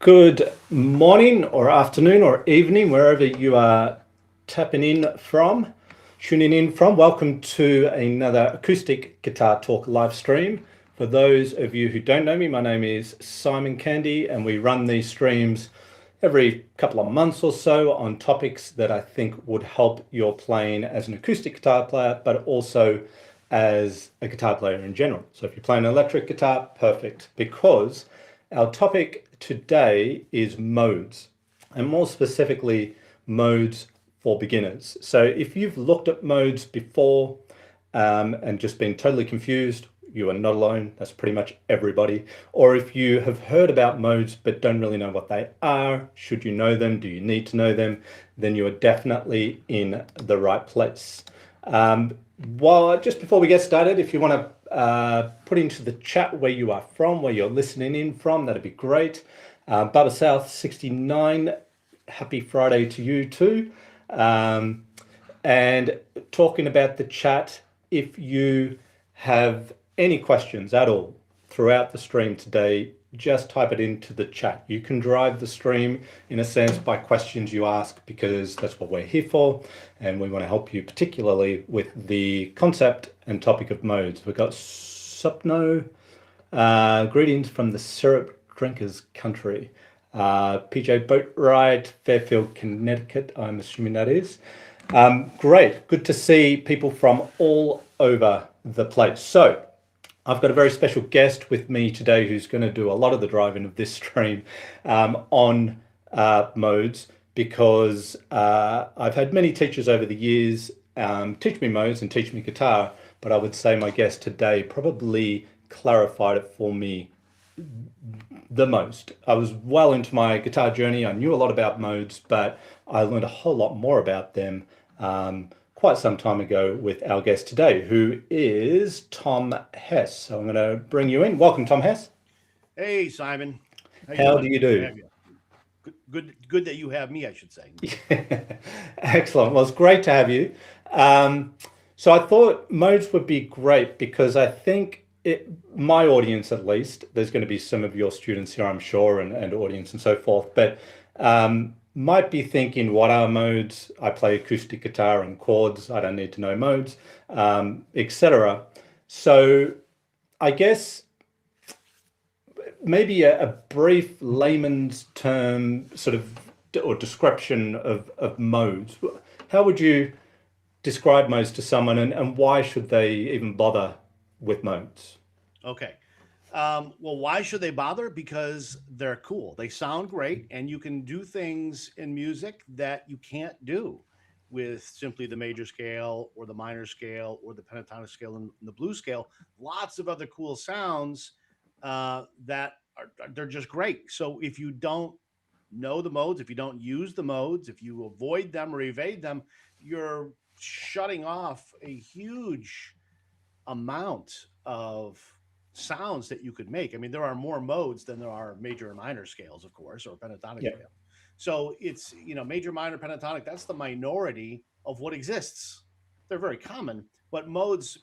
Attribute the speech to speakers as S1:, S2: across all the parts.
S1: Good morning or afternoon or evening, wherever you are tuning in from. Welcome to another Acoustic Guitar Talk live stream. For those of you who don't know me, my name is Simon Candy, and we run these streams every couple of months or so on topics that I think would help your playing as an acoustic guitar player, but also as a guitar player in general. So if you're playing an electric guitar, perfect, because our topic today is modes, and more specifically, modes for beginners. So if you've looked at modes before and just been totally confused, you are not alone. That's pretty much everybody. Or if you have heard about modes but don't really know what they are, should you know them? Do you need to know them? Then you are definitely in the right place. Just before we get started, if you want to put into the chat where you are from, where you're listening in from, that'd be great. Bubba South 69, happy Friday to you too. And talking about the chat, if you have any questions at all throughout the stream today, just type it into the chat. You can drive the stream in a sense by questions you ask, because that's what we're here for, and we want to help you particularly with the concept and topic of modes. We've got Supno, greetings from the syrup drinkers country. PJ Boatwright, Fairfield, Connecticut, I'm assuming that is. Great, good to see people from all over the place. So I've got a very special guest with me today who's going to do a lot of the driving of this stream on modes, because I've had many teachers over the years teach me modes and teach me guitar, but I would say my guest today probably clarified it for me the most. I was well into my guitar journey. I knew a lot about modes, but I learned a whole lot more about them quite some time ago with our guest today, who is Tom Hess. So I'm going to bring you in. Welcome, Tom Hess.
S2: Hey, Simon.
S1: How do you do?
S2: Good that you have me, I should say.
S1: Excellent. Well, it's great to have you. So I thought modes would be great because I think my audience, at least, there's going to be some of your students here, I'm sure, and audience and so forth, but might be thinking, what are modes? I play acoustic guitar and chords. I don't need to know modes, etc. So I guess maybe a brief layman's term sort of or description of modes. How would you describe modes to someone, and why should they even bother with modes?
S2: Okay. Well, why should they bother? Because they're cool. They sound great, and you can do things in music that you can't do with simply the major scale or the minor scale or the pentatonic scale and the blues scale. Lots of other cool sounds that they're just great. So if you don't know the modes, if you don't use the modes, if you avoid them or evade them, you're shutting off a huge amount of sounds that you could make. I mean, there are more modes than there are major and minor scales, of course, or pentatonic scale. So it's, major, minor, pentatonic, that's the minority of what exists. They're very common, but modes,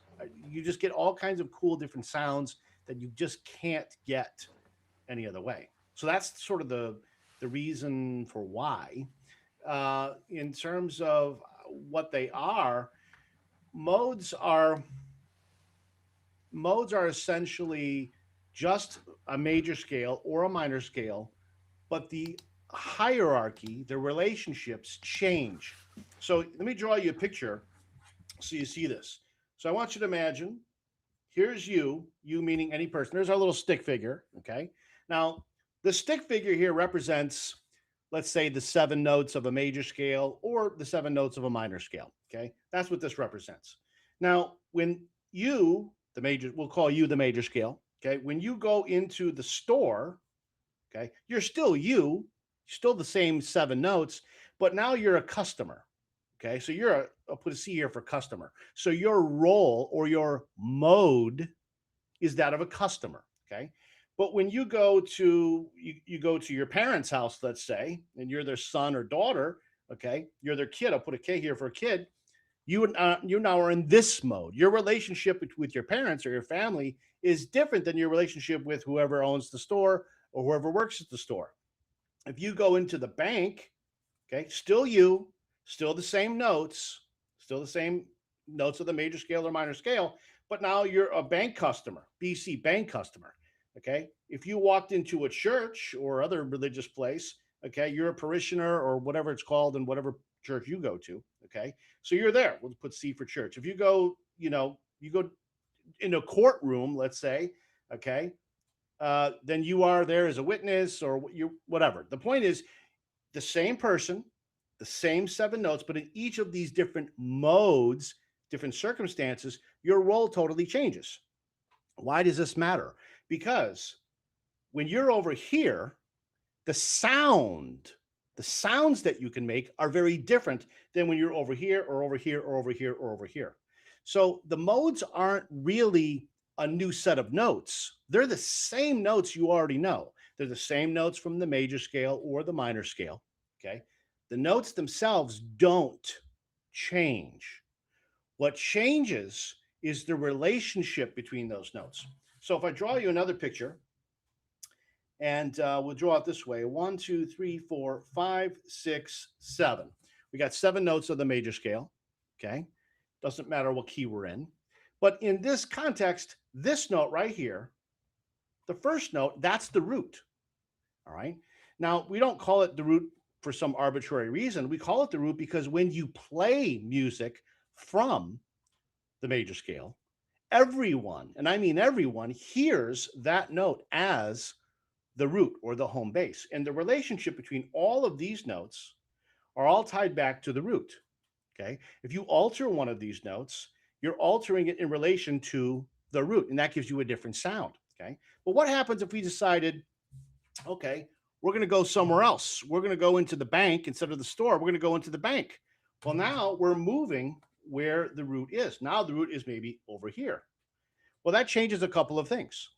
S2: you just get all kinds of cool different sounds that you just can't get any other way. So that's sort of the reason for why. In terms of what they are, modes are essentially just a major scale or a minor scale, but the hierarchy, the relationships change. So let me draw you a picture so you see this. So I want you to imagine, here's you meaning any person. There's our little stick figure, okay? Now, the stick figure here represents, let's say, the 7 notes of a major scale or the 7 notes of a minor scale, okay? That's what this represents. Now, when you, the major, we'll call you the major scale, okay? When you go into the store, okay, you're still still the same 7 notes, but now you're a customer, okay? So I'll put a C here for customer. So your role or your mode is that of a customer, okay? But when you go to you go to your parents' house, let's say, and you're their son or daughter, okay, you're their kid. I'll put a K here for a kid. You now are in this mode. Your relationship with your parents or your family is different than your relationship with whoever owns the store or whoever works at the store. If you go into the bank, okay, still you, still the same notes, still the same notes of the major scale or minor scale, but now you're a bank customer, BC bank customer. Okay. If you walked into a church or other religious place, okay, you're a parishioner or whatever it's called in whatever church you go to. Okay. So you're there. We'll put C for church. If you go, you go in a courtroom, let's say, okay, then you are there as a witness or you, whatever. The point is the same person, the same 7 notes, but in each of these different modes, different circumstances, your role totally changes. Why does this matter? Because when you're over here, the sounds that you can make are very different than when you're over here or over here or over here or over here. So the modes aren't really a new set of notes. They're the same notes you already know. They're the same notes from the major scale or the minor scale. Okay. The notes themselves don't change. What changes is the relationship between those notes. So if I draw you another picture, and we'll draw it this way: 1, 2, 3, 4, 5, 6, 7. We got 7 notes of the major scale. Okay. Doesn't matter what key we're in. But in this context, this note right here, the first note, that's the root. All right. Now, we don't call it the root for some arbitrary reason. We call it the root because when you play music from the major scale, everyone, and I mean everyone, hears that note as the root or the home base. And the relationship between all of these notes are all tied back to the root. Okay. If you alter one of these notes, you're altering it in relation to the root, and that gives you a different sound. Okay. But what happens if we decided, okay, we're going to go somewhere else? We're going to go into the bank instead of the store. We're going to go into the bank. Well, now we're moving where the root is. Now the root is maybe over here. Well, that changes a couple of things.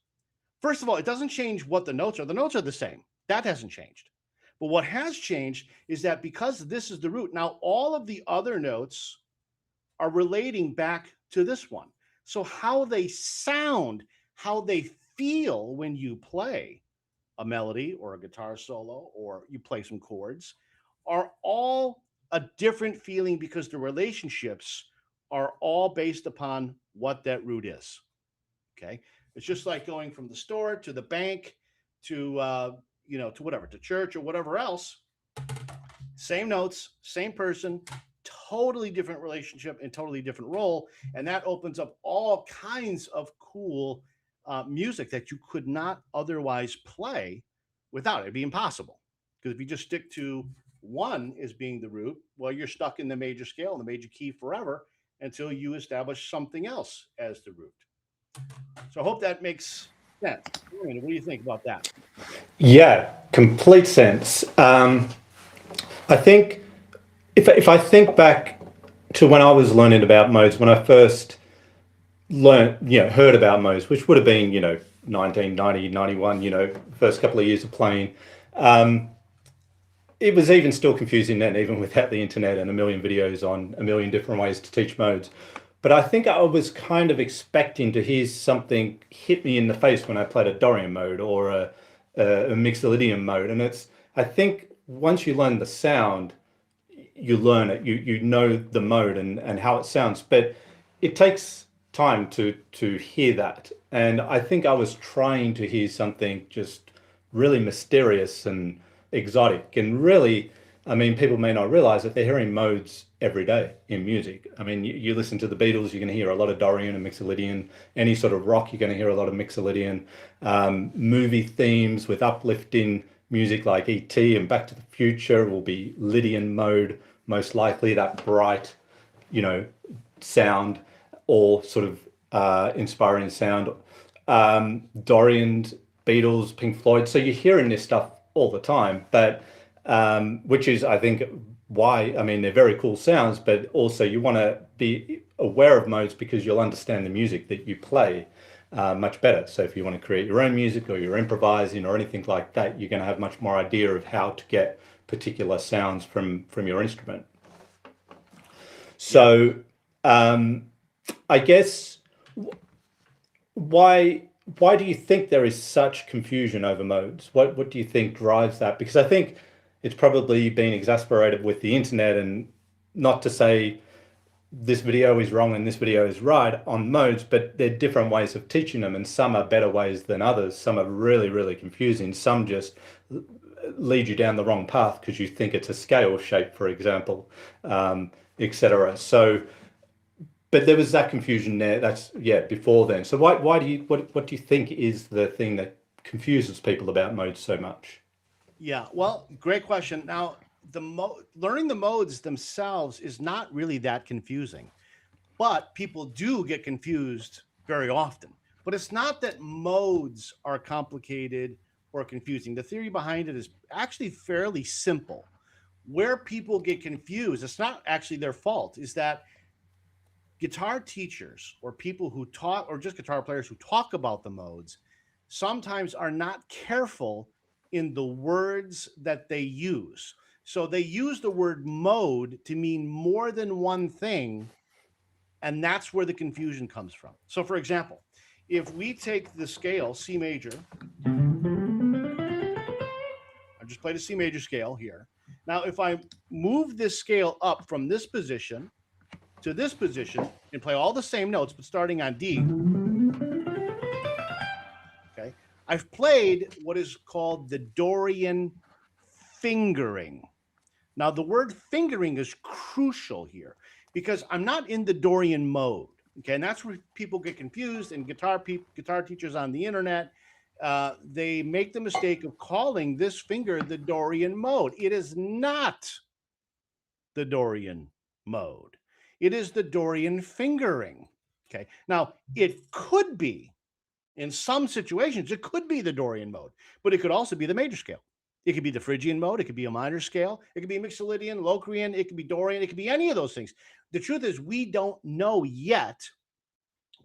S2: First of all, it doesn't change what the notes are. The notes are the same. That hasn't changed. But what has changed is that because this is the root, now all of the other notes are relating back to this one. So how they sound, how they feel when you play a melody or a guitar solo or you play some chords are all a different feeling because the relationships are all based upon what that root is. Okay. It's just like going from the store to the bank to, to whatever, to church or whatever else. Same notes, same person, totally different relationship and totally different role. And that opens up all kinds of cool music that you could not otherwise play without it. It'd be impossible. Because if you just stick to one as being the root, well, you're stuck in the major scale, the major key forever until you establish something else as the root. So I hope that makes sense. What do you think about that?
S1: Yeah, complete sense. I think if I think back to when I was learning about modes, when I first heard about modes, which would have been, 1990, 91, first couple of years of playing, it was even still confusing then, even without the internet and a million videos on a million different ways to teach modes. But I think I was kind of expecting to hear something hit me in the face when I played a Dorian mode or a Mixolydian mode. And I think once you learn the sound, you learn it, you know the mode and how it sounds. But it takes time to hear that. And I think I was trying to hear something just really mysterious and exotic. And really, I mean, people may not realize that they're hearing modes every day in music. I mean, you listen to the Beatles, you're going to hear a lot of Dorian and Mixolydian. Any sort of rock, you're going to hear a lot of Mixolydian. Movie themes with uplifting music like E.T. and Back to the Future will be Lydian mode, most likely, that bright, sound or sort of inspiring sound. Dorian, Beatles, Pink Floyd. So you're hearing this stuff all the time, but which is, I think, why, I mean, they're very cool sounds, but also you want to be aware of modes because you'll understand the music that you play much better. So if you want to create your own music or you're improvising or anything like that, you're going to have much more idea of how to get particular sounds from your instrument. So I guess why why do you think there is such confusion over modes? What do you think drives that? Because I think it's probably been exasperated with the internet, and not to say this video is wrong and this video is right on modes, but they're different ways of teaching them, and some are better ways than others. Some are really, really confusing. Some just lead you down the wrong path because you think it's a scale shape, for example, etc. So, but there was that confusion there. That's, yeah, before then. So why do you, what do you think is the thing that confuses people about modes so much?
S2: Yeah, well, great question. Now, learning the modes themselves is not really that confusing, but people do get confused very often. But it's not that modes are complicated or confusing. The theory behind it is actually fairly simple. Where people get confused, it's not actually their fault, is that guitar teachers or people who talk, or just guitar players who talk about the modes, sometimes are not careful in the words that they use. So they use the word mode to mean more than one thing, and that's where the confusion comes from. So for example, if we take the scale C major, I just played a C major scale here. Now, if I move this scale up from this position to this position and play all the same notes, but starting on D, okay, I've played what is called the Dorian fingering. Now, the word fingering is crucial here because I'm not in the Dorian mode. Okay, and that's where people get confused. And guitar teachers on the internet, they make the mistake of calling this finger the Dorian mode. It is not the Dorian mode. It is the Dorian fingering. Okay, now it could be, in some situations, it could be the Dorian mode, but it could also be the major scale. It could be the Phrygian mode. It could be a minor scale. It could be Mixolydian, Locrian. It could be Dorian. It could be any of those things. The truth is, we don't know yet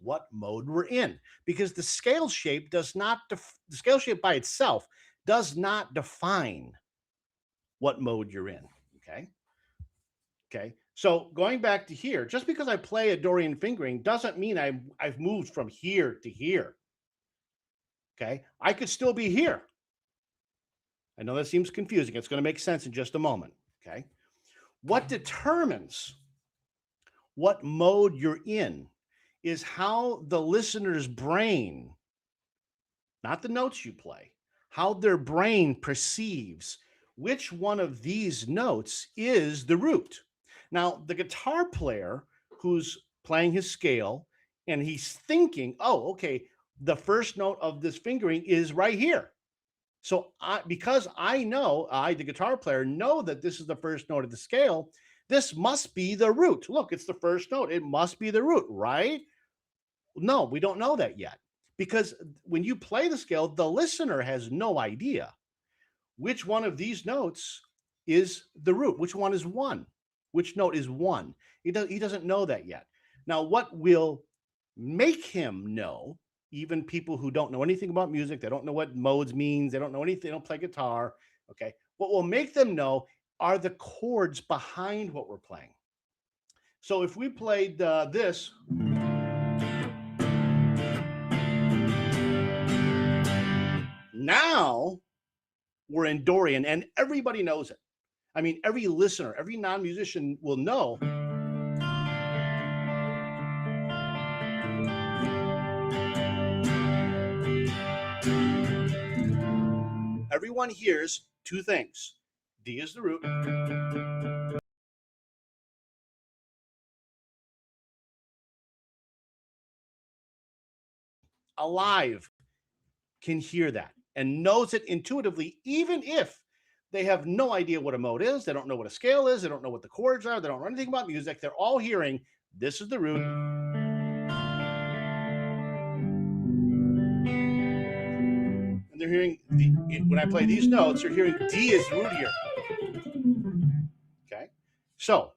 S2: what mode we're in because the scale shape does not, the scale shape by itself does not define what mode you're in. Okay. Okay. So going back to here, just because I play a Dorian fingering doesn't mean I've moved from here to here. Okay. I could still be here. I know that seems confusing. It's going to make sense in just a moment. Okay. What determines what mode you're in is how the listener's brain, not the notes you play, how their brain perceives which one of these notes is the root. Now, the guitar player who's playing his scale and he's thinking, oh, okay, the first note of this fingering is right here. So because I know, the guitar player, know that this is the first note of the scale, this must be the root. Look, it's the first note. It must be the root, right? No, we don't know that yet. Because when you play the scale, the listener has no idea which one of these notes is the root, which one is one, which note is one. He doesn't know that yet. Now, what will make him know, even people who don't know anything about music, they don't know what modes means, they don't know anything, they don't play guitar, okay? What will make them know are the chords behind what we're playing. So if we played this, now we're in Dorian, and everybody knows it. I mean, every listener, every non-musician will know. Everyone hears two things. D is the root. Alive can hear that and knows it intuitively, even if they have no idea what a mode is, they don't know what a scale is, they don't know what the chords are, they don't know anything about music. They're all hearing this is the root. And they're hearing when I play these notes, they're hearing D is root here. Okay. So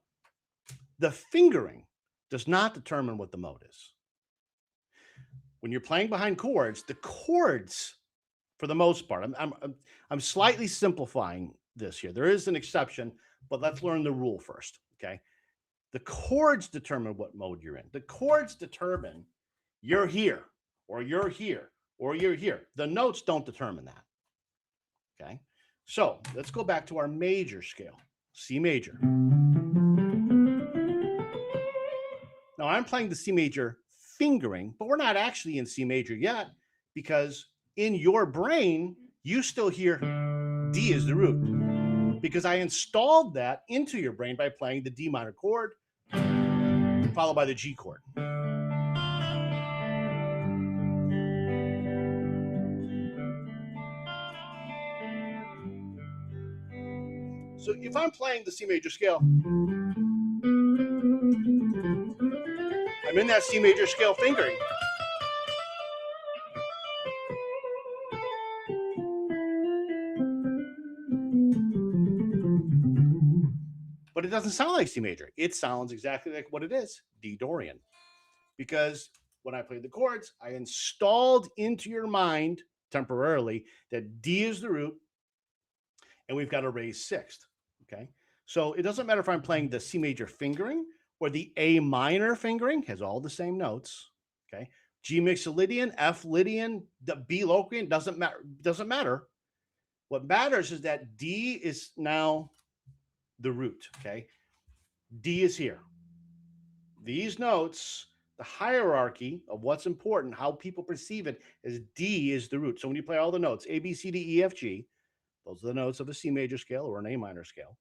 S2: the fingering does not determine what the mode is. When you're playing behind chords, the chords, for the most part, I'm slightly simplifying this here. There is an exception, but let's learn the rule first. Okay. The chords determine what mode you're in. The chords determine you're here or you're here or you're here. The notes don't determine that. Okay. So let's go back to our major scale, C major. Now I'm playing the C major fingering, but we're not actually in C major yet, because in your brain, you still hear D is the root, because I installed that into your brain by playing the D minor chord followed by the G chord. So if I'm playing the C major scale, I'm in that C major scale fingering. But it doesn't sound like C major. It sounds exactly like what it is, D Dorian. Because when I played the chords, I installed into your mind temporarily that D is the root, and we've got a raised sixth. Okay. So it doesn't matter if I'm playing the C major fingering or the A minor fingering, has all the same notes. Okay. G mixolydian, F Lydian, the B locrian, doesn't matter. What matters is that D is now the root. Okay. D is here. These notes, the hierarchy of what's important, how people perceive it, is D is the root. So when you play all the notes, A, B, C, D, E, F, G, those are the notes of a C major scale or an A minor scale.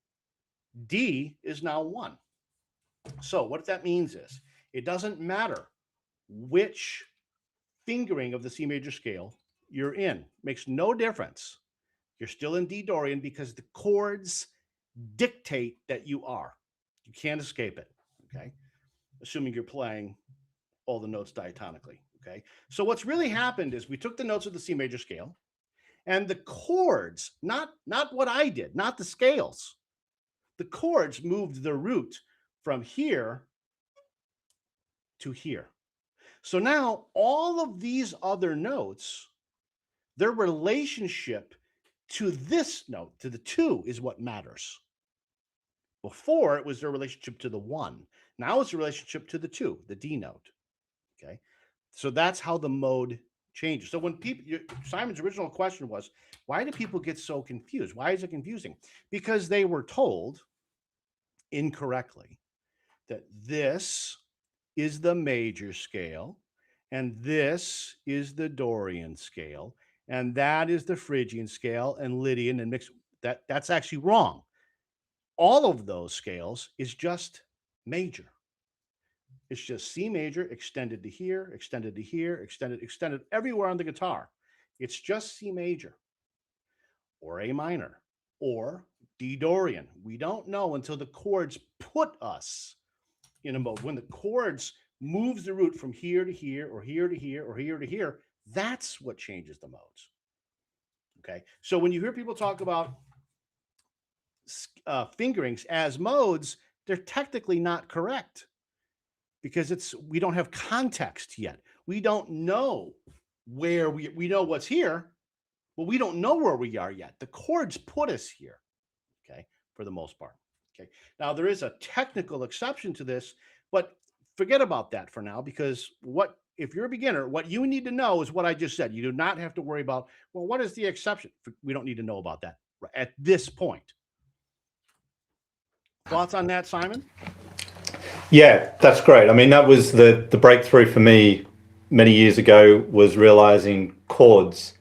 S2: D is now 1. So what that means is it doesn't matter which fingering of the C major scale you're in. Makes no difference. You're still in D Dorian because the chords dictate that you are. You can't escape it, okay? Assuming you're playing all the notes diatonically, okay? So what's really happened is we took the notes of the C major scale, and the chords, not what I did, not the scales. The chords moved the root from here to here. So now all of these other notes, their relationship to this note, to the 2, is what matters. Before, it was their relationship to the 1. Now it's a relationship to the 2, the D note. Okay. So that's how the mode changes. So when people, Simon's original question was, why do people get so confused? Why is it confusing? Because they were told incorrectly that this is the major scale and this is the Dorian scale and that is the Phrygian scale and Lydian and mixed. That's actually wrong. All of those scales is just major. It's just C major extended to here, extended to here, extended everywhere on the guitar. It's just C major or A minor or D Dorian. We don't know until the chords put us in a mode. When the chords moves the root from here to here or here to here or here to here, that's what changes the modes. Okay. So when you hear people talk about fingerings as modes, they're technically not correct because we don't have context yet. We don't know where we know what's here, but we don't know where we are yet. The chords put us here, okay, for the most part. Okay. Now there is a technical exception to this, but forget about that for now, because if you're a beginner, what you need to know is what I just said. You do not have to worry about, well, what is the exception? We don't need to know about that at this point. Thoughts on that, Simon?
S1: Yeah, that's great. I mean, that was the breakthrough for me many years ago, was realizing chords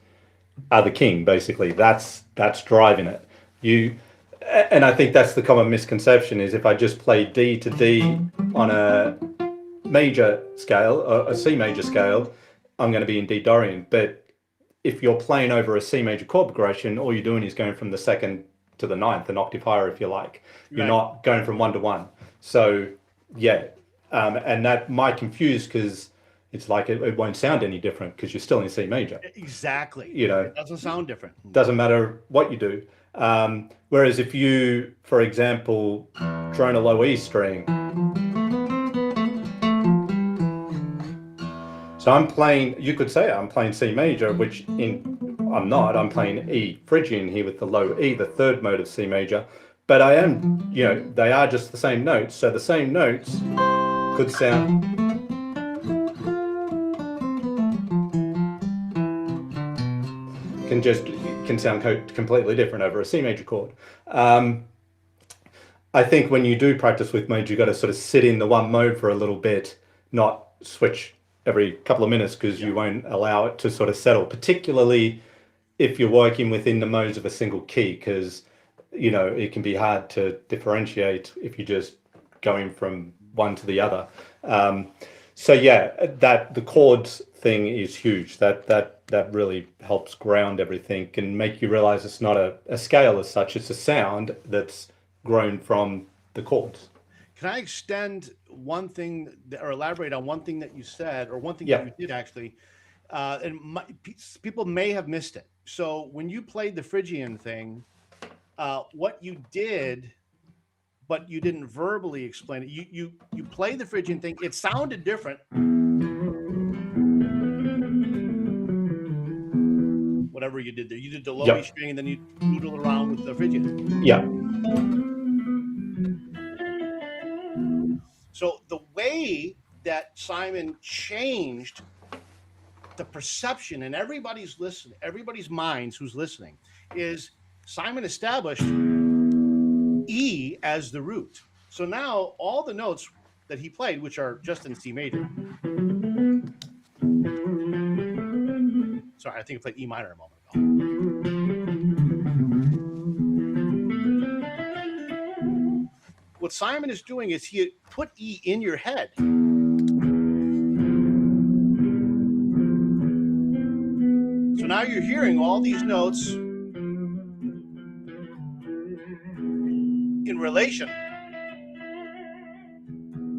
S1: are the king. Basically, that's driving it. And I think that's the common misconception, is if I just play D to D on a major scale, or a C major scale, I'm going to be in D Dorian. But if you're playing over a C major chord progression, all you're doing is going from the 2nd to the 9th, an octave higher, if you like. You're not going from 1 to 1. So yeah, and that might confuse, because it's like it won't sound any different because you're still in C major.
S2: Exactly.
S1: It
S2: doesn't sound different.
S1: Doesn't matter what you do. Whereas if you, for example, drone a low E string, so I'm playing, you could say I'm playing C major, which I'm not. I'm playing E Phrygian here with the low E, the 3rd mode of C major. But I am, they are just the same notes. So the same notes could sound can sound completely different over a C major chord. I think when you do practice with modes, you've got to sort of sit in the one mode for a little bit, not switch every couple of minutes, because you won't allow it to sort of settle, particularly if you're working within the modes of a single key, because it can be hard to differentiate if you're just going from one to the other. So yeah, that the chords thing is huge. That really helps ground everything and make you realize it's not a scale as such. It's a sound that's grown from the chords.
S2: Can I extend one thing or elaborate on one thing that you said, or one thing
S1: Yeah.
S2: that you did actually? People may have missed it. So when you played the Phrygian thing, what you did, but you didn't verbally explain it. You played the Phrygian thing. It sounded different. Whatever you did there, you did the low E string, and then you noodled around with the Phrygian.
S1: Yeah.
S2: So the way that Simon changed the perception in everybody's minds who's listening, is Simon established E as the root. So now all the notes that he played, which are just in C major. Sorry, I think I played E minor a moment ago. What Simon is doing is he put E in your head. So now you're hearing all these notes in relation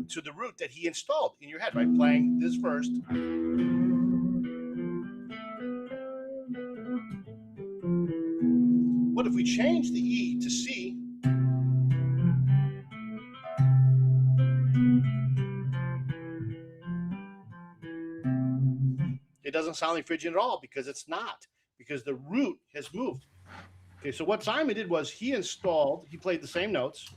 S2: to the root that he installed in your head, right? Playing this first. What if we change the E to C? It doesn't sound like Phrygian at all, because it's not, because the root has moved. Okay, so what Simon did was he played the same notes,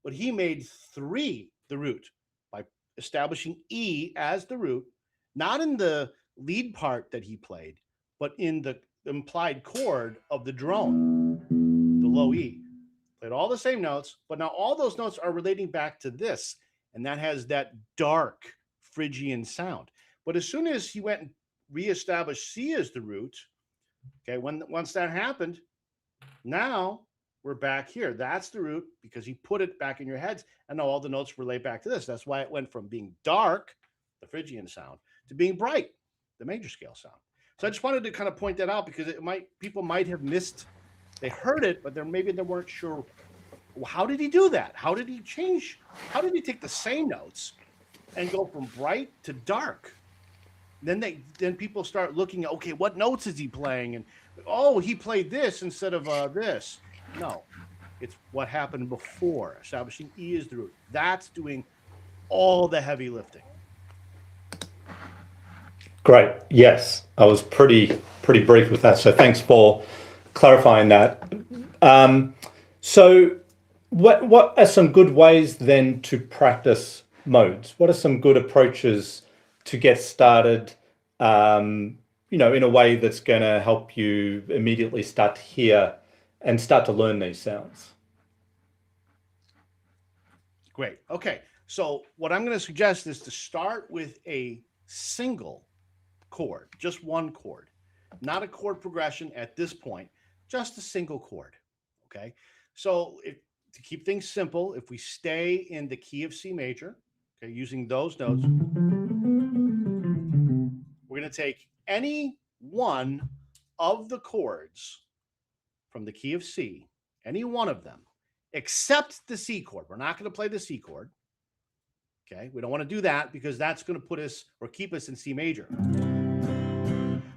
S2: but he made 3 the root by establishing E as the root, not in the lead part that he played, but in the implied chord of the drone, the low E. Played all the same notes, but now all those notes are relating back to this, and that has that dark Phrygian sound. But as soon as he went and reestablished C as the root, okay, once that happened, now we're back here. That's the root, because he put it back in your heads, and now all the notes relate back to this. That's why it went from being dark, the Phrygian sound, to being bright, the major scale sound. So I just wanted to kind of point that out, because people might have missed. They heard it, but maybe they weren't sure. Well, how did he do that? How did he change? How did he take the same notes and go from bright to dark? Then people start looking at, okay, what notes is he playing? And he played this instead of this. No, it's what happened before, establishing E as the root. That's doing all the heavy lifting.
S1: Great. Yes, I was pretty brief with that. So thanks for clarifying that. So what are some good ways then to practice modes? What are some good approaches to get started, in a way that's going to help you immediately start to hear and start to learn these sounds?
S2: Great. Okay. So what I'm going to suggest is to start with a single chord, just one chord, not a chord progression at this point, just a single chord. Okay. So to keep things simple, if we stay in the key of C major, okay, using those notes, we're going to take any one of the chords from the key of C, any one of them, except the C chord. We're not going to play the C chord. Okay, we don't want to do that, because that's going to put us or keep us in C major.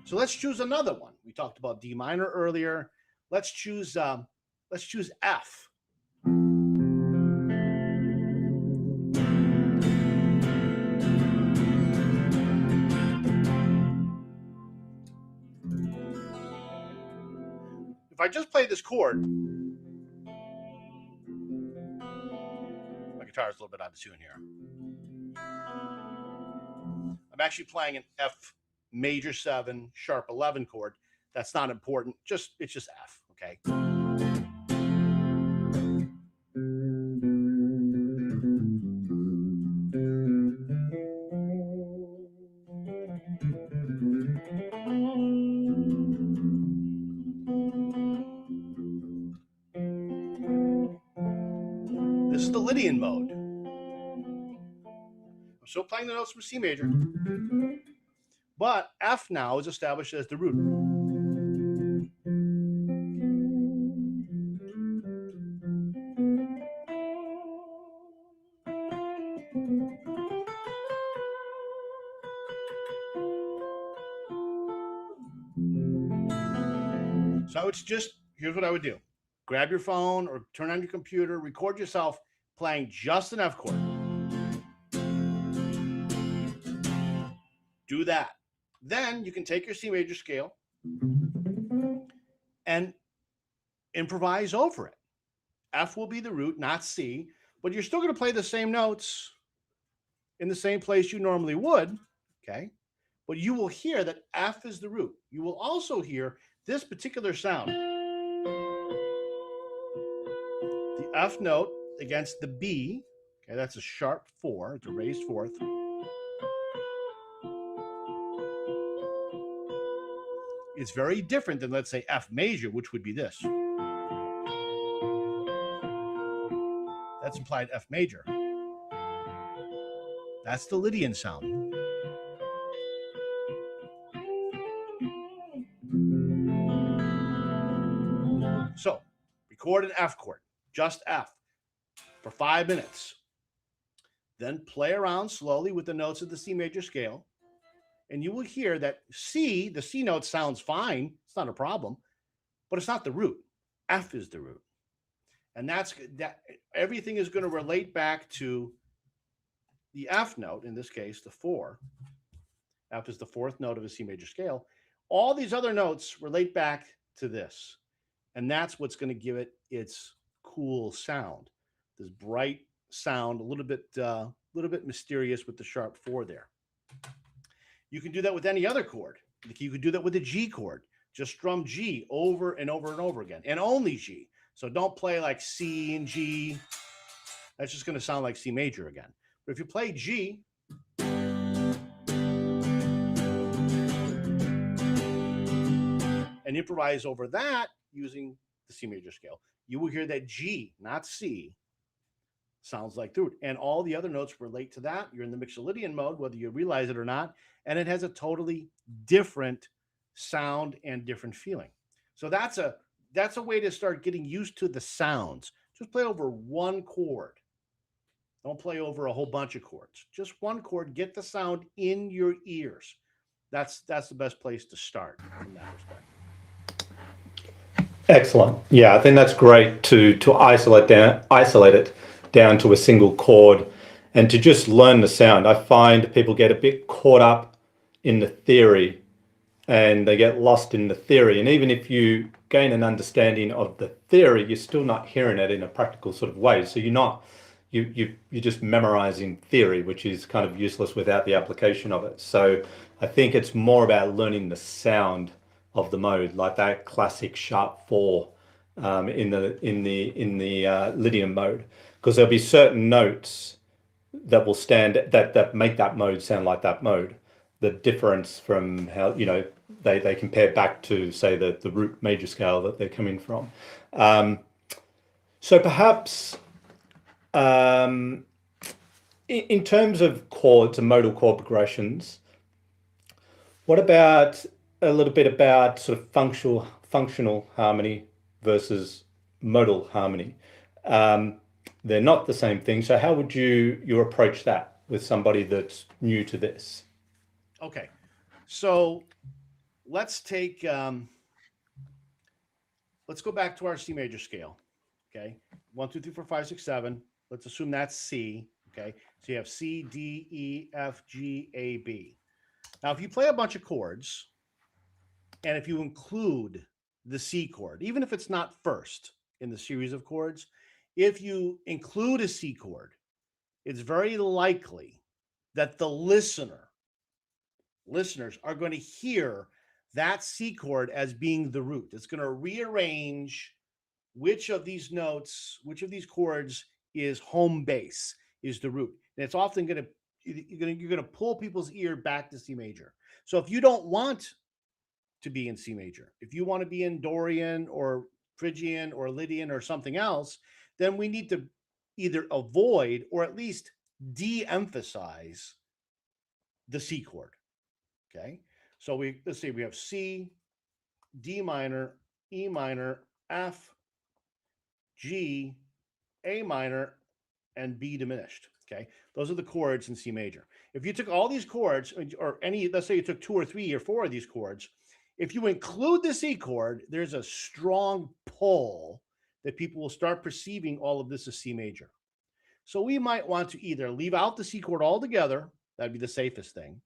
S2: So let's choose another one. We talked about D minor earlier. Let's choose F. If I just play this chord, my guitar is a little bit out of tune here. I'm actually playing an F major 7 sharp 11 chord. That's not important. It's just F, okay? This is the Lydian mode. I'm still playing the notes from C major, but F now is established as the root. So it's just, here's what I would do. Grab your phone or turn on your computer, record yourself playing just an F chord. Do that. Then you can take your C major scale and improvise over it. F will be the root, not C, but you're still going to play the same notes in the same place you normally would, okay? But you will hear that F is the root. You will also hear this particular sound. The F note against the B, okay, that's a sharp 4, it's a raised fourth. It's very different than, let's say, F major, which would be this. That's implied F major. That's the Lydian sound. So, record an F chord, just F, for 5 minutes. Then play around slowly with the notes of the C major scale, and you will hear that C, the C note sounds fine. It's not a problem, but it's not the root. F is the root. And that everything is going to relate back to the F note, in this case, the 4. F is the 4th note of a C major scale. All these other notes relate back to this. And that's what's going to give it its cool sound. This bright sound, a little bit mysterious with the sharp 4 there. You can do that with any other chord. You could do that with a G chord. Just strum G over and over and over again, and only G. So don't play like C and G. That's just going to sound like C major again. But if you play G, and improvise over that using the C major scale, you will hear that G, not C, sounds like the root. And all the other notes relate to that. You're in the Mixolydian mode, whether you realize it or not, and it has a totally different sound and different feeling. So that's a way to start getting used to the sounds. Just play over one chord. Don't play over a whole bunch of chords. Just one chord. Get the sound in your ears. That's the best place to start from that respect.
S1: Excellent. Yeah, I think that's great to isolate it down to a single chord and to just learn the sound. I find people get a bit caught up in the theory and they get lost in the theory. And even if you gain an understanding of the theory, you're still not hearing it in a practical sort of way. So you're just memorizing theory, which is kind of useless without the application of it. So I think it's more about learning the sound of the mode, like that classic sharp 4 in the Lydian mode, because there'll be certain notes that will stand that make that mode sound like that mode. The difference from how they compare back to, say, the root major scale that they're coming from. So perhaps in terms of chords and modal chord progressions, what about a little bit about sort of functional harmony versus modal harmony? They're not the same thing. So how would you approach that with somebody that's new to this?
S2: Okay, so let's go back to our C major scale. Okay, 1, 2, 3, 4, 5, 6, 7. Let's assume that's C. Okay, so you have C, D, E, F, G, A, B. Now, if you play a bunch of chords, and if you include the C chord, even if it's not first in the series of chords, if you include a C chord, it's very likely that the listeners are going to hear that C chord as being the root. It's going to rearrange which of these notes, which of these chords is home base, is the root. And it's often going to, you're going to pull people's ear back to C major. So if you don't want to be in C major, if you want to be in Dorian or Phrygian or Lydian or something else, then we need to either avoid or at least de-emphasize the C chord. Okay. So let's see, we have C, D minor, E minor, F, G, A minor, and B diminished. Okay. Those are the chords in C major. If you took all these chords, or any, let's say you took 2 or 3 or 4 of these chords, if you include the C chord, there's a strong pull that people will start perceiving all of this as C major. So we might want to either leave out the C chord altogether, that'd be the safest thing,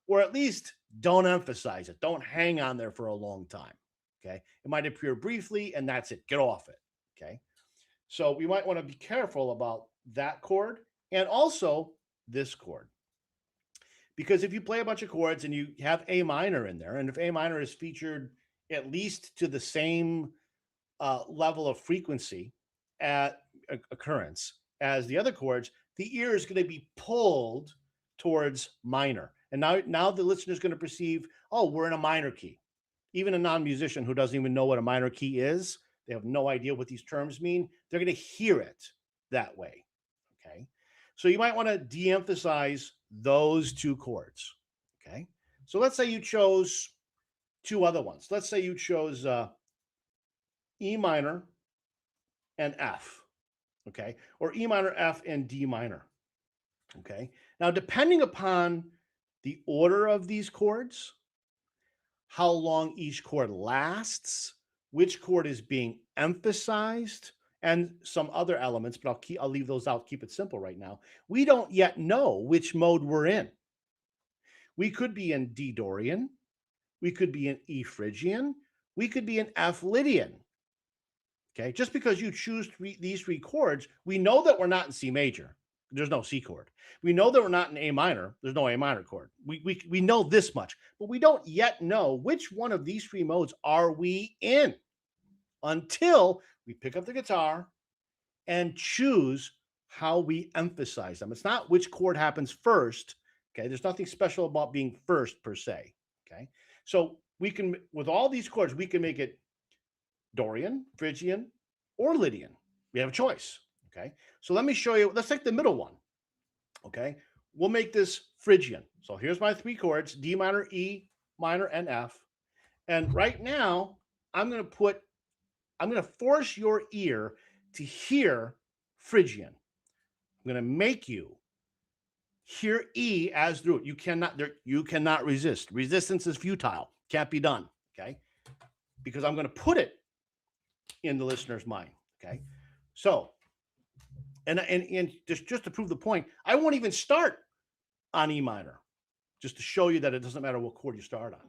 S2: or at least don't emphasize it. Don't hang on there for a long time. Okay. It might appear briefly and that's it. Get off it. Okay. So we might want to be careful about that chord and also this chord. Because if you play a bunch of chords and you have A minor in there, and if A minor is featured at least to the same level of frequency at occurrence as the other chords, the ear is going to be pulled towards minor. And now the listener is going to perceive, oh, we're in a minor key. Even a non-musician who doesn't even know what a minor key is, they have no idea what these terms mean, they're going to hear it that way. Okay. So you might want to de-emphasize those 2 chords. Okay. So let's say you chose 2 other ones. Let's say you chose E minor and F. Okay. Or E minor, F, and D minor. Okay. Now, depending upon the order of these chords, how long each chord lasts, which chord is being emphasized, and some other elements, but I'll leave those out, keep it simple right now. We don't yet know which mode we're in. We could be in D Dorian, we could be in E Phrygian, we could be in F Lydian. Okay, just because you choose these 3 chords, we know that we're not in C major. There's no C chord. We know that we're not in A minor. There's no A minor chord. We know this much, but we don't yet know which one of these 3 modes are we in until we pick up the guitar and choose how we emphasize them. It's not which chord happens first. Okay, there's nothing special about being first per se. Okay, so we can, with all these chords, we can make it Dorian, Phrygian, or Lydian. We have a choice. Okay, so let me show you. Let's take the middle one. Okay, we'll make this Phrygian. So here's my 3 chords: D minor, E minor, and F. And right now, I'm going to force your ear to hear Phrygian. I'm going to make you hear E as the root. You cannot resist. Resistance is futile. Can't be done. Okay, because I'm going to put it in the listener's mind. Okay, so and just to prove the point, I won't even start on E minor, just to show you that it doesn't matter what chord you start on.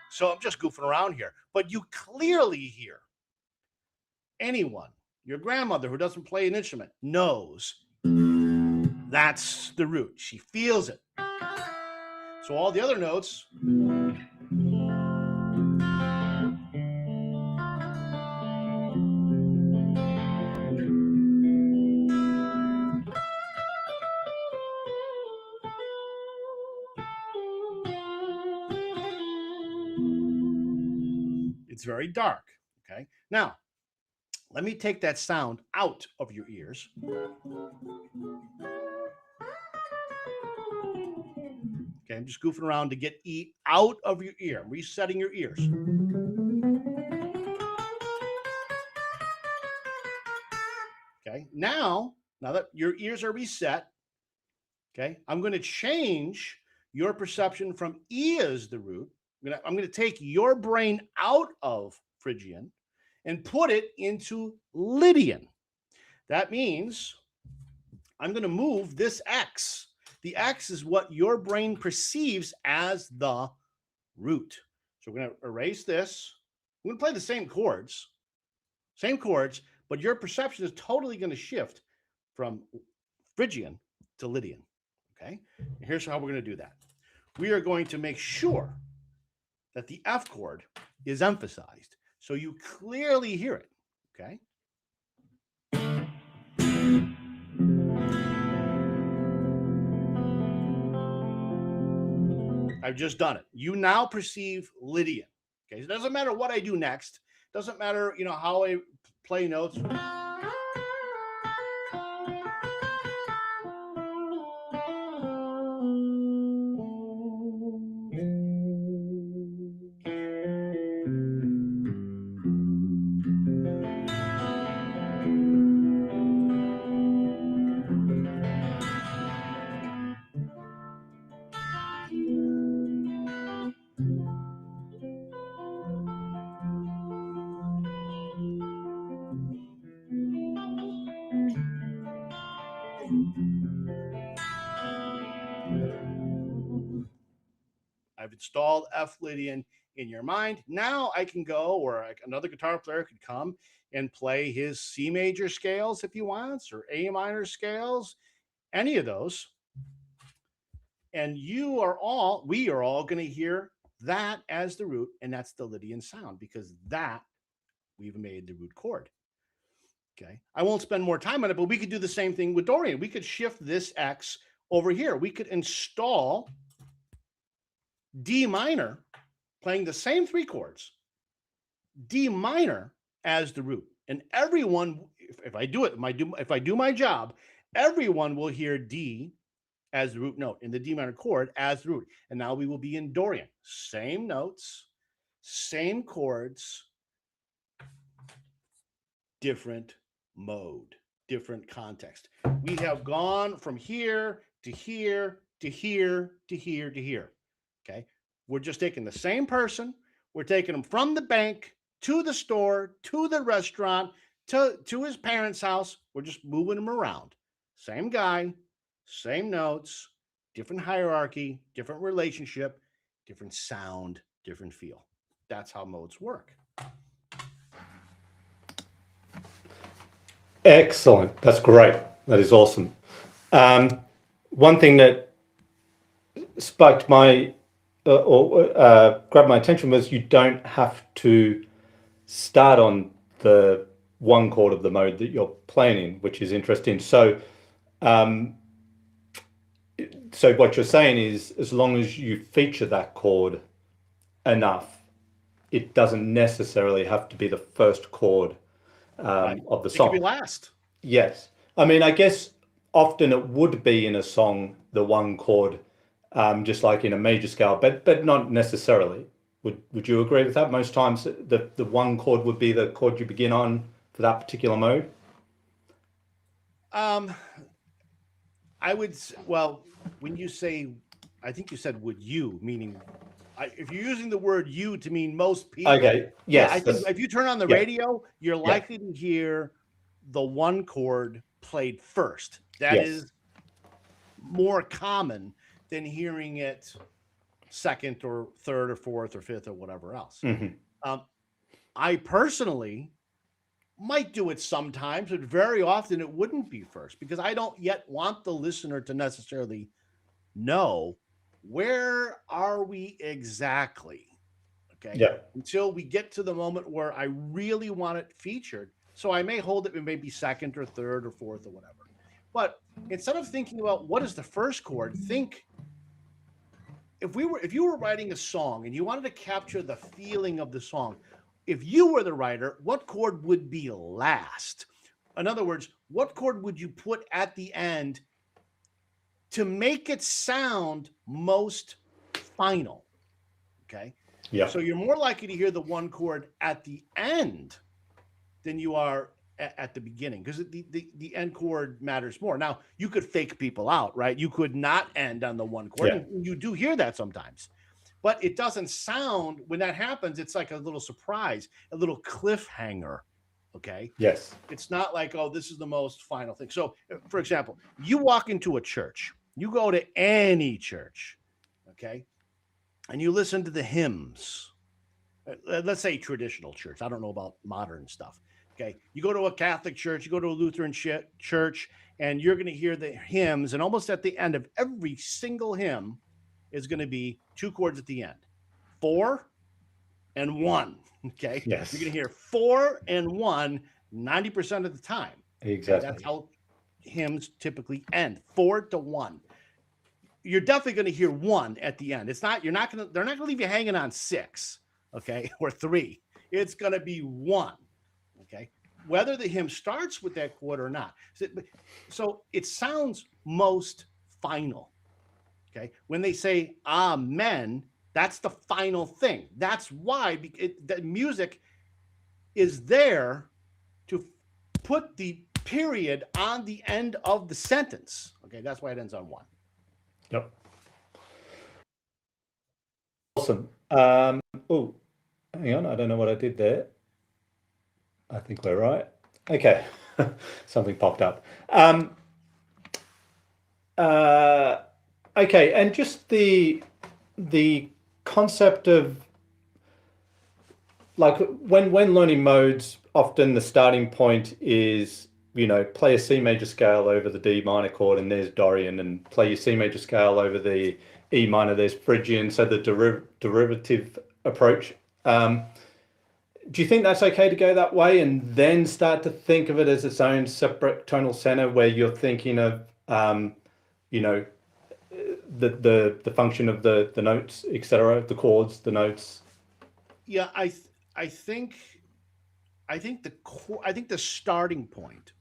S2: So I'm just goofing around here, but you clearly hear anyone, your grandmother who doesn't play an instrument, knows that's the root. She feels it. So all the other notes, it's very dark. Okay. Now, let me take that sound out of your ears. Okay, I'm just goofing around to get E out of your ear. I'm resetting your ears. Okay, now that your ears are reset, okay, I'm going to change your perception from E as the root. I'm going to take your brain out of Phrygian and put it into Lydian. That means I'm going to move this X. The X is what your brain perceives as the root. So we're going to erase this. We're going to play the same chords, but your perception is totally going to shift from Phrygian to Lydian. Okay. And here's how we're going to do that. We are going to make sure that the F chord is emphasized so you clearly hear it. Okay. I've just done it. You now perceive Lydian. Okay. So it doesn't matter what I do next. Doesn't matter, how I play notes. I've installed F Lydian in your mind. Now I can go, or another guitar player could come and play his C major scales if he wants, or A minor scales, any of those. And we are all going to hear that as the root, and that's the Lydian sound, because that we've made the root chord. Okay. I won't spend more time on it, but we could do the same thing with Dorian. We could shift this X over here. We could install D minor, playing the same three chords, D minor as the root. And everyone, if I do my job, everyone will hear D as the root note in the D minor chord as the root. And now we will be in Dorian. Same notes, same chords, different mode, different context. We have gone from here to here to here to here to here. Okay. We're just taking the same person. We're taking him from the bank to the store, to the restaurant, to his parents' house. We're just moving him around. Same guy, same notes, different hierarchy, different relationship, different sound, different feel. That's how modes work.
S1: Excellent. That's great. That is awesome. One thing that sparked my grabbed my attention was you don't have to start on the one chord of the mode that you're playing in, which is interesting. So what you're saying is, as long as you feature that chord enough, it doesn't necessarily have to be the first chord of the song.
S2: It could be last.
S1: Yes. I mean, I guess often it would be in a song, the one chord, just like in a major scale, but not necessarily. Would you agree with that? Most times the one chord would be the chord you begin on for that particular mode?
S2: I would, well, when you say, I think you said would you, meaning if you're using the word you to mean most people.
S1: Okay. Yes.
S2: Yeah, I think if you turn on the radio, you're likely to hear the one chord played first. That is more common than hearing it second or third or fourth or fifth or whatever else.
S1: Mm-hmm.
S2: I personally might do it sometimes, but very often it wouldn't be first, because I don't yet want the listener to necessarily know where are we exactly. Okay.
S1: Yeah.
S2: Until we get to the moment where I really want it featured. So I may hold it maybe second or third or fourth or whatever. But instead of thinking about what is the first chord, think if you were writing a song and you wanted to capture the feeling of the song, if you were the writer, what chord would be last? In other words, what chord would you put at the end to make it sound most final? Okay.
S1: Yeah.
S2: So you're more likely to hear the one chord at the end than you are at the beginning, because the end chord matters more. Now, you could fake people out, right? You could not end on the one chord.
S1: Yeah.
S2: And you do hear that sometimes, but it doesn't sound, when that happens, it's like a little surprise, a little cliffhanger. Okay.
S1: Yes.
S2: It's not like, oh, this is the most final thing. So, for example, you walk into a church, you go to any church, okay, and you listen to the hymns. Let's say traditional church. I don't know about modern stuff. Okay. You go to a Catholic church, you go to a Lutheran church, and you're going to hear the hymns. And almost at the end of every single hymn is going to be two chords at the end, 4 and 1. Okay.
S1: Yes.
S2: You're going to hear 4 and 1 90% of the time.
S1: Exactly.
S2: Okay? That's how hymns typically end, 4 to 1. You're definitely going to hear 1 at the end. They're not going to leave you hanging on 6, okay, or 3. It's going to be 1, okay, whether the hymn starts with that chord or not. So it sounds most final, okay. When they say amen, that's the final thing. That's why the music is there to put the period on the end of the sentence. Okay, that's why it ends on 1.
S1: Yep. Awesome. Oh, hang on. I don't know what I did there. I think we're right. Okay. Something popped up. Okay, and just the concept of, like, when learning modes, often the starting point is, play a C major scale over the D minor chord, and there's Dorian, and play your C major scale over the E minor, there's Phrygian, so the derivative approach. Do you think that's okay to go that way, and then start to think of it as its own separate tonal center, where you're thinking of, the function of the notes, etc., the chords, the notes?
S2: Yeah, I think the starting point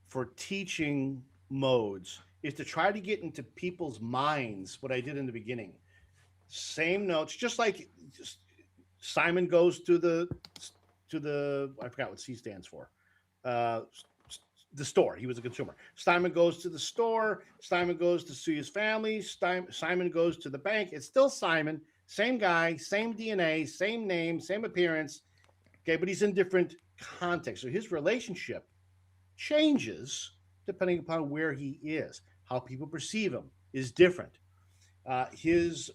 S2: for teaching modes is to try to get into people's minds what I did in the beginning. Same notes, just like Simon goes to the I forgot what C stands for. The store. He was a consumer. Simon goes to the store. Simon goes to see his family. Simon goes to the bank. It's still Simon. Same guy, same DNA, same name, same appearance. Okay, but he's in different contexts. So his relationship changes depending upon where he is. How people perceive him is different. His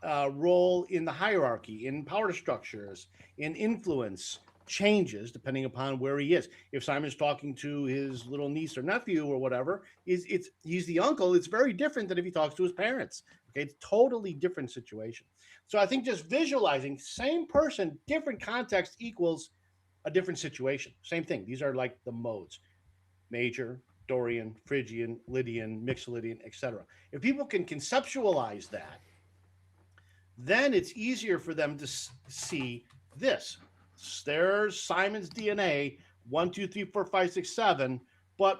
S2: role in the hierarchy, in power structures, in influence changes depending upon where he is. If Simon's talking to his little niece or nephew or whatever, he's the uncle. It's very different than if he talks to his parents. Okay, it's totally different situation. So I think just visualizing same person, different context equals a different situation. Same thing. These are like the modes: major, Dorian, Phrygian, Lydian, Mixolydian, etc. If people can conceptualize that, then it's easier for them to see this. There's Simon's DNA, 1, 2, 3, 4, 5, 6, 7. But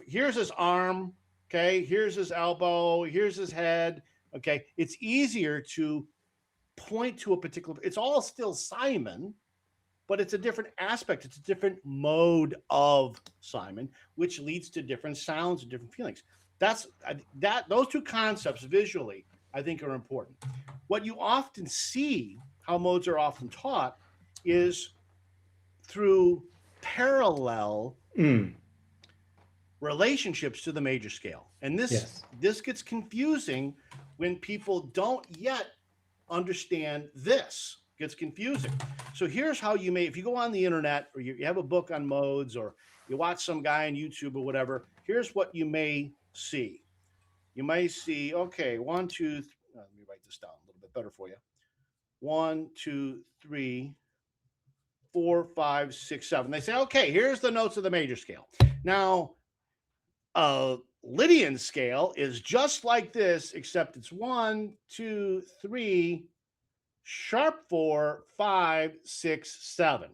S2: here's his arm, okay? Here's his elbow, here's his head, okay? It's easier to point to a particular, it's all still Simon, but it's a different aspect. It's a different mode of Simon, which leads to different sounds and different feelings. Those two concepts visually, I think, are important. What you often see, how modes are often taught, is through parallel relationships to the major scale. And this gets confusing when people don't yet understand this. It gets confusing. So here's how you may, if you go on the internet, or you have a book on modes, or you watch some guy on YouTube or whatever, here's what you may see. You may see, okay, 1, 2, let me write this down a little bit better for you. 1, 2, 3, 4, 5, 6, 7. They say, okay, here's the notes of the major scale. Now, Lydian scale is just like this, except it's 1, 2, 3, sharp 4, 5, 6, 7.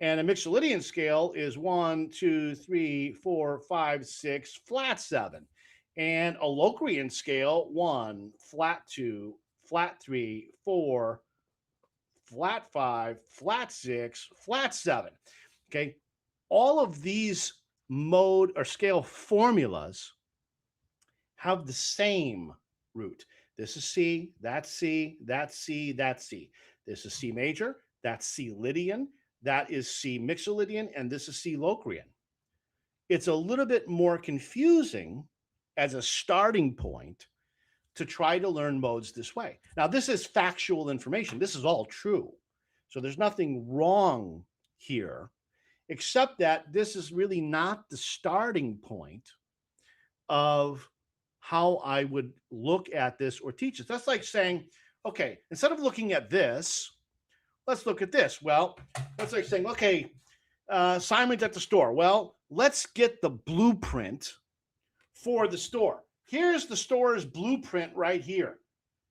S2: And a Mixolydian scale is 1, 2, 3, 4, 5, 6, flat 7. And a Locrian scale, 1, flat 2, flat 3, 4, flat 5, flat 6, flat 7. Okay. all of these mode or scale formulas have the same root. This is C, that's C, that's C, that's C. This is C major, that's C Lydian, that is C Mixolydian, and this is C Locrian. It's a little bit more confusing as a starting point to try to learn modes this way. Now, this is factual information. This is all true. So there's nothing wrong here, except that this is really not the starting point of how I would look at this or teach it. That's like saying, okay, instead of looking at this, let's look at this. Well, that's like saying, okay, Simon's at the store. Well, let's get the blueprint for the store. Here's the store's blueprint right here.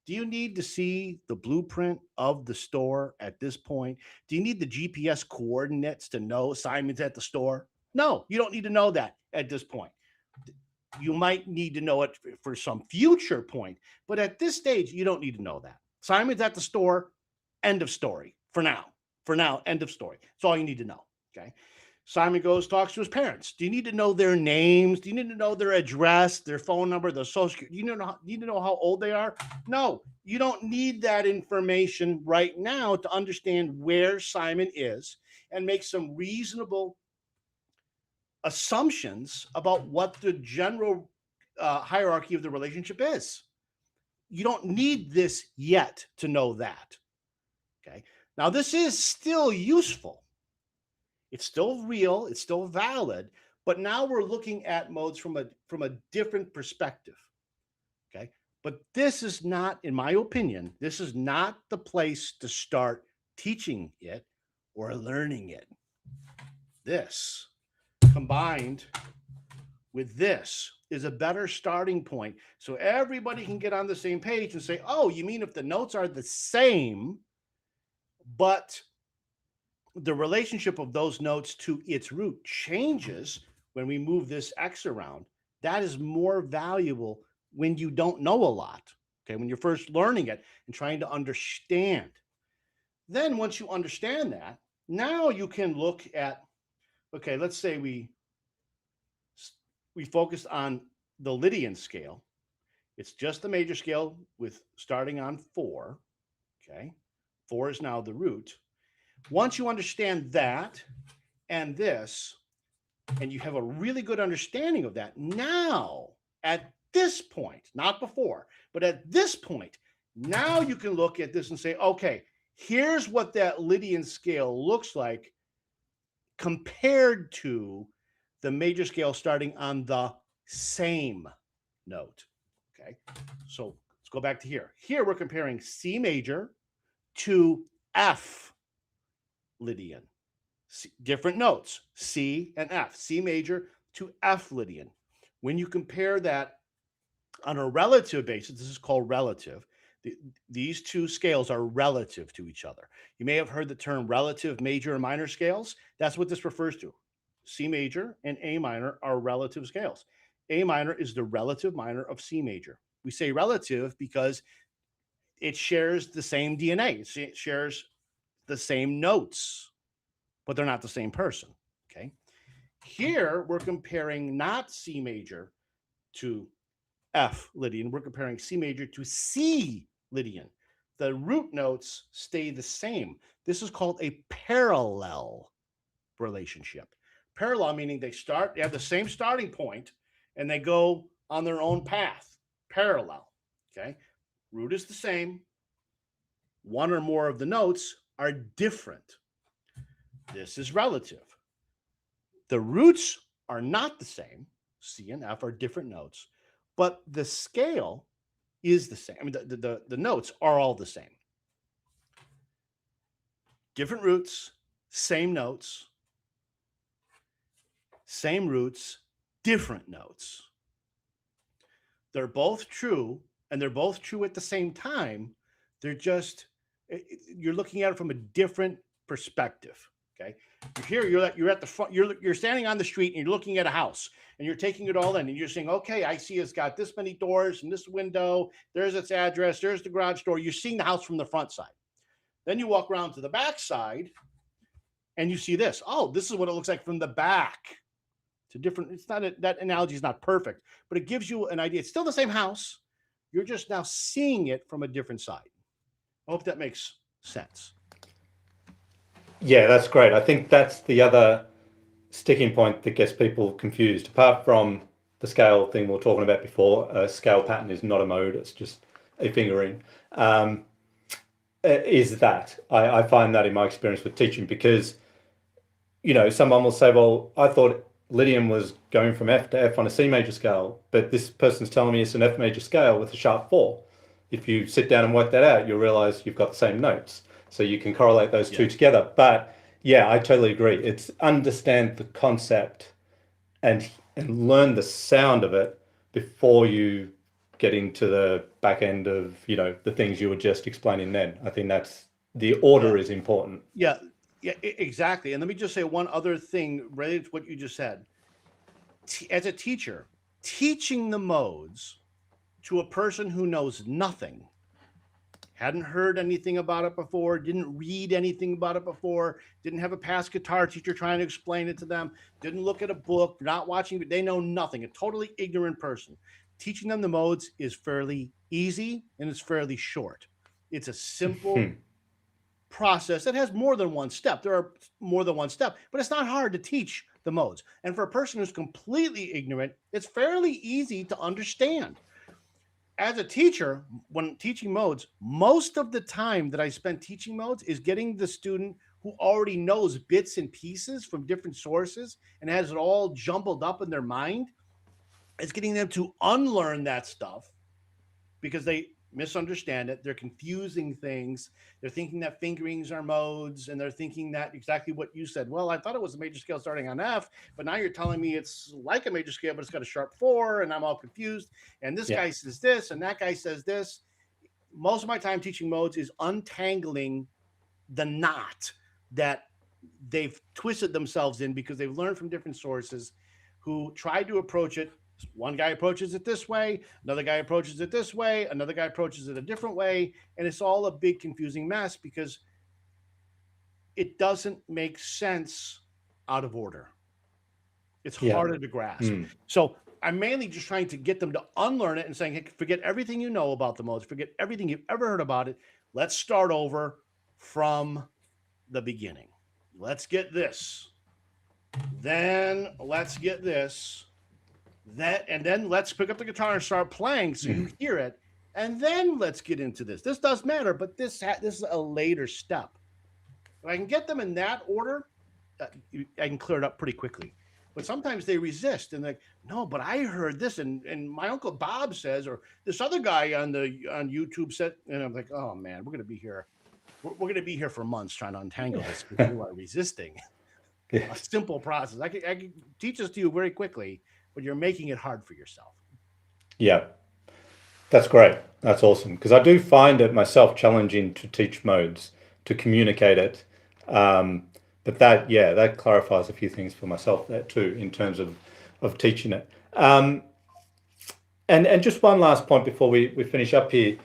S2: Do you need to see the blueprint of the store at this point? Do you need the GPS coordinates to know Simon's at the store? No, you don't need to know that at this point. You might need to know it for some future point, but at this stage, you don't need to know that. Simon's at the store, end of story. For now, end of story. That's all you need to know, okay? Simon goes, talks to his parents. Do you need to know their names? Do you need to know their address, their phone number, their social security? Do you need to know how old they are? No, you don't need that information right now to understand where Simon is and make some reasonable assumptions about what the general hierarchy of the relationship is. You don't need this yet to know that, okay? Now, this is still useful. It's still real, it's still valid, but now we're looking at modes from a different perspective, okay? But this is not, in my opinion, this is not the place to start teaching it or learning it. This, combined with this, is a better starting point so everybody can get on the same page and say, oh, you mean if the notes are the same, but the relationship of those notes to its root changes when we move this X around. That is more valuable when you don't know a lot, okay? When you're first learning it and trying to understand. Then once you understand that, now you can look at, okay, let's say we focus on the Lydian scale. It's just the major scale with starting on 4, okay? 4 is now the root. Once you understand that and this, and you have a really good understanding of that, now at this point, not before, but at this point, now you can look at this and say, okay, here's what that Lydian scale looks like compared to the major scale starting on the same note, okay? So let's go back to here. Here we're comparing C major to F Lydian. Different notes, C and F, C major to F Lydian. When you compare that on a relative basis, this is called relative. These two scales are relative to each other. You may have heard the term relative major and minor scales. That's what this refers to. C major and A minor are relative scales. A minor is the relative minor of C major. We say relative because it shares the same DNA. It shares the same notes, but they're not the same person, okay? Here, we're comparing not C major to F Lydian. We're comparing C major to C Lydian. The root notes stay the same. This is called a parallel relationship. Parallel meaning they have the same starting point, and they go on their own path. Parallel, okay? Root is the same. One or more of the notes are different. This is relative. The roots are not the same. C and F are different notes, but the scale is the same. I mean, the notes are all the same. Different roots, same notes, same roots, different notes. They're both true, and they're both true at the same time. They're just, you're looking at it from a different perspective. Okay, you're at the front, you're standing on the street and you're looking at a house and you're taking it all in and you're saying, okay, I see it's got this many doors and this window, there's its address, there's the garage door. You're seeing the house from the front side. Then you walk around to the back side and you see this. Oh, this is what it looks like from the back. It's a different, it's not, that analogy is not perfect, but it gives you an idea. It's still the same house. You're just now seeing it from a different side. I hope that makes sense.
S1: Yeah, that's great. I think that's the other sticking point that gets people confused. Apart from the scale thing we were talking about before, a scale pattern is not a mode, it's just a fingering. Is that I find that in my experience with teaching, because someone will say, well, I thought Lydian was going from F to F on a C major scale, but this person's telling me it's an F major scale with a sharp 4. If you sit down and work that out, you'll realize you've got the same notes. So you can correlate those two together. But yeah, I totally agree. It's understand the concept and learn the sound of it before you get into the back end of, the things you were just explaining then. I think that's the order is important.
S2: Yeah, exactly. And let me just say one other thing related to what you just said. As a teacher, teaching the modes to a person who knows nothing, hadn't heard anything about it before, didn't read anything about it before, didn't have a past guitar teacher trying to explain it to them, didn't look at a book, not watching, but they know nothing, a totally ignorant person. Teaching them the modes is fairly easy and it's fairly short. It's a simple process that has more than one step. There are more than one step, but it's not hard to teach the modes. And for a person who's completely ignorant, it's fairly easy to understand. As a teacher, when teaching modes, most of the time that I spend teaching modes is getting the student who already knows bits and pieces from different sources and has it all jumbled up in their mind. It's getting them to unlearn that stuff because they misunderstand it. They're confusing things. They're thinking that fingerings are modes, and they're thinking that exactly what you said. Well, I thought it was a major scale starting on F, but now you're telling me it's like a major scale, but it's got a sharp 4, and I'm all confused. And this guy says this, and that guy says this. Most of my time teaching modes is untangling the knot that they've twisted themselves in because they've learned from different sources who tried to approach it. One guy approaches it this way, another guy approaches it this way, another guy approaches it a different way, and it's all a big confusing mess because it doesn't make sense out of order. It's harder to grasp. So I'm mainly just trying to get them to unlearn it and saying, hey, forget everything you know about the modes, forget everything you've ever heard about it. Let's start over from the beginning. Let's get this. Then let's get this. And then let's pick up the guitar and start playing so you hear it. And then let's get into this. This does matter, but this is a later step. If I can get them in that order, I can clear it up pretty quickly. But sometimes they resist and like, no, but I heard this, and my Uncle Bob says, or this other guy on YouTube said, and I'm like, oh man, we're gonna be here. We're gonna be here for months trying to untangle this because you are resisting a simple process. I can teach this to you very quickly, but you're making it hard for yourself.
S1: Yeah, that's great. That's awesome. Because I do find it myself challenging to teach modes, to communicate it. But that clarifies a few things for myself there too, in terms of teaching it. And just one last point before we finish up here.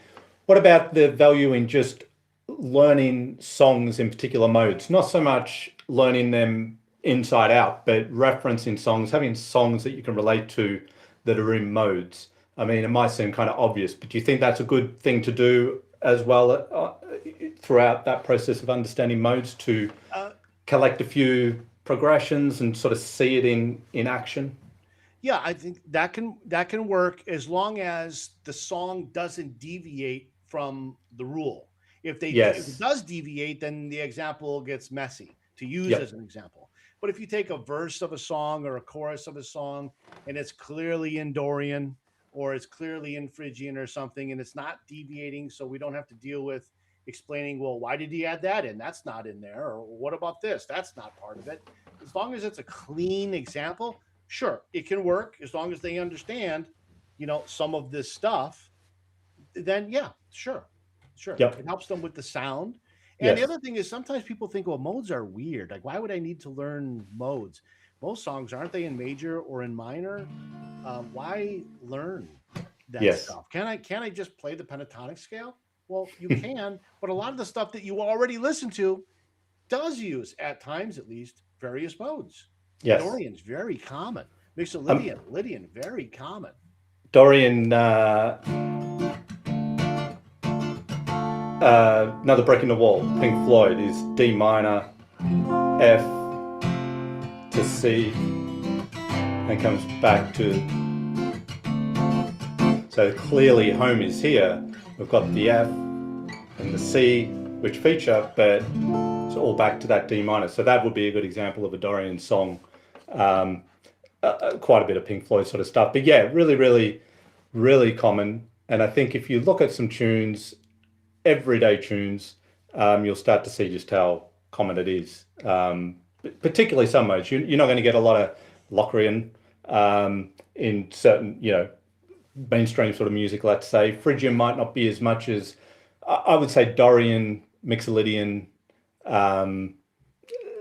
S1: What about the value in just learning songs in particular modes? Not so much learning them inside out, but referencing songs, having songs that you can relate to that are in modes. I mean, it might seem kind of obvious, but do you think that's a good thing to do as well throughout that process of understanding modes, to collect a few progressions and sort of see it in action?
S2: Yeah, I think that can work as long as the song doesn't deviate from the rule. If it does deviate, then the example gets messy to use as an example. But if you take a verse of a song or a chorus of a song and it's clearly in Dorian or it's clearly in Phrygian or something, and it's not deviating, so we don't have to deal with explaining, well, why did he add that in? That's not in there. Or what about this? That's not part of it. As long as it's a clean example, sure, it can work as long as they understand, some of this stuff. Then yeah, sure.
S1: Yep.
S2: It helps them with the sound. And the other thing is sometimes people think, well, modes are weird. Like, why would I need to learn modes? Most songs, aren't they in major or in minor? Why learn that stuff? Can't I just play the pentatonic scale? Well, you can, but a lot of the stuff that you already listen to does use, at times at least, various modes.
S1: Yes.
S2: Dorian's very common. Mixolydian, Lydian, very common.
S1: Dorian, Another Brick in the Wall, Pink Floyd, is D minor, F to C, and comes back to. So clearly home is here. We've got the F and the C, which feature, but it's all back to that D minor. So that would be a good example of a Dorian song. Quite a bit of Pink Floyd sort of stuff. But yeah, really, really, really common. And I think if you look at some tunes, everyday tunes, you'll start to see just how common it is. Particularly some modes. You're not going to get a lot of Locrian in certain, mainstream sort of music, let's say. Phrygian might not be as much as, I would say Dorian, Mixolydian,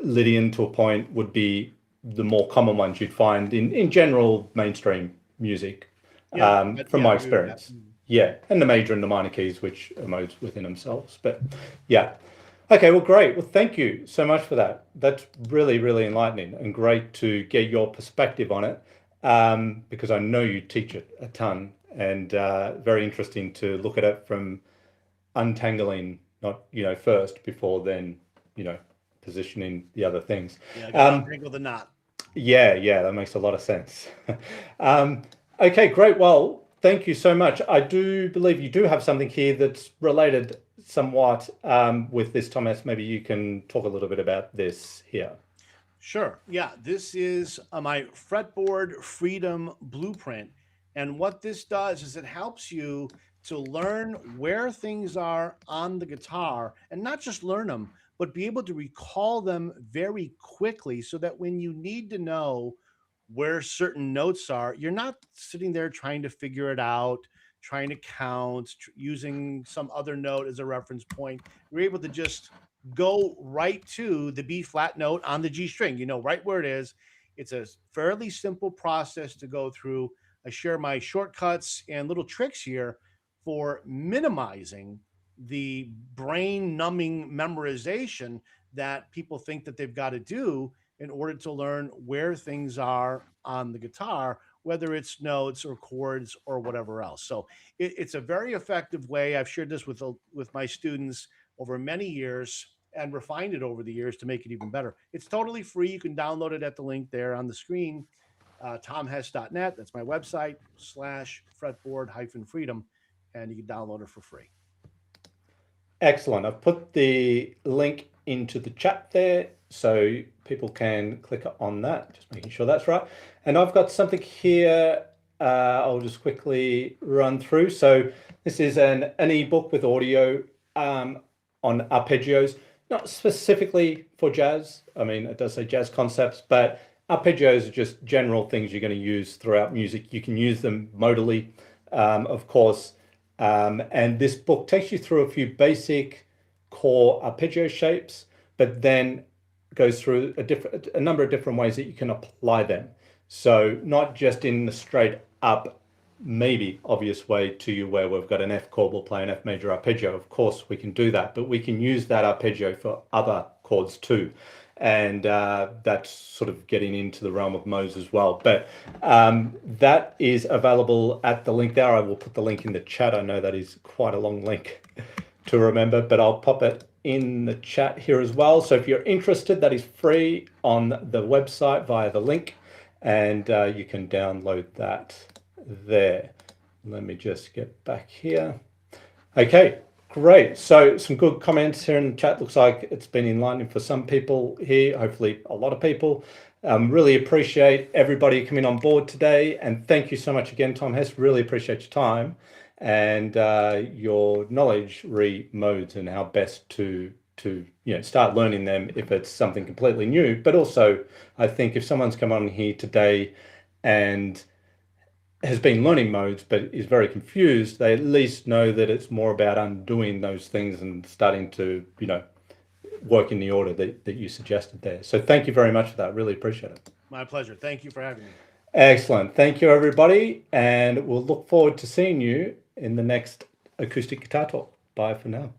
S1: Lydian to a point would be the more common ones you'd find in general mainstream music, from my experience. Yeah, and the major and the minor keys, which are modes within themselves. But yeah. Okay, well, great. Well, thank you so much for that. That's really, really enlightening and great to get your perspective on it, because I know you teach it a ton, and very interesting to look at it from untangling, not, first before then, positioning the other things.
S2: Yeah, untangle the knot.
S1: Yeah, that makes a lot of sense. Okay, great. Well, thank you so much. I do believe you do have something here that's related somewhat with this, Thomas. Maybe you can talk a little bit about this here.
S2: Sure. Yeah, this is my fretboard freedom blueprint. And what this does is it helps you to learn where things are on the guitar, and not just learn them, but be able to recall them very quickly, so that when you need to know where certain notes are, you're not sitting there trying to figure it out, trying to count, using some other note as a reference point. You're able to just go right to the B flat note on the G string, right where it is. It's a fairly simple process to go through. I share my shortcuts and little tricks here for minimizing the brain numbing memorization that people think that they've got to do in order to learn where things are on the guitar, whether it's notes or chords or whatever else. So it's a very effective way. I've shared this with my students over many years and refined it over the years to make it even better. It's totally free. You can download it at the link there on the screen, tomhess.net. That's my website, /fretboard-freedom, and you can download it for free.
S1: Excellent. I've put the link into the chat there, so people can click on that, just making sure that's right. And I've got something here I'll just quickly run through. So this is an ebook with audio on arpeggios, not specifically for jazz. I mean, it does say jazz concepts, but arpeggios are just general things you're going to use throughout music. You can use them modally, of course. And this book takes you through a few basic core arpeggio shapes, but then goes through a number of different ways that you can apply them. So not just in the straight up, maybe obvious way to you where we've got an F chord, we'll play an F major arpeggio. Of course we can do that, but we can use that arpeggio for other chords too. And that's sort of getting into the realm of modes as well. But that is available at the link there. I will put the link in the chat. I know that is quite a long link to remember, but I'll pop it in the chat here as well. So if you're interested, that is free on the website via the link, and you can download that there. Let me just get back here. Okay. Great. So some good comments here in the chat. Looks like it's been enlightening for some people here, hopefully a lot of people. Really appreciate everybody coming on board today. And thank you so much again, Tom Hess. Really appreciate your time and your knowledge re modes and how best to start learning them if it's something completely new. But also, I think if someone's come on here today and has been learning modes but is very confused, they at least know that it's more about undoing those things and starting to work in the order that you suggested there. So thank you very much for that. Really appreciate it.
S2: My pleasure. Thank you for having me.
S1: Excellent. Thank you, everybody, and we'll look forward to seeing you in the next Acoustic Guitar Talk. Bye for now.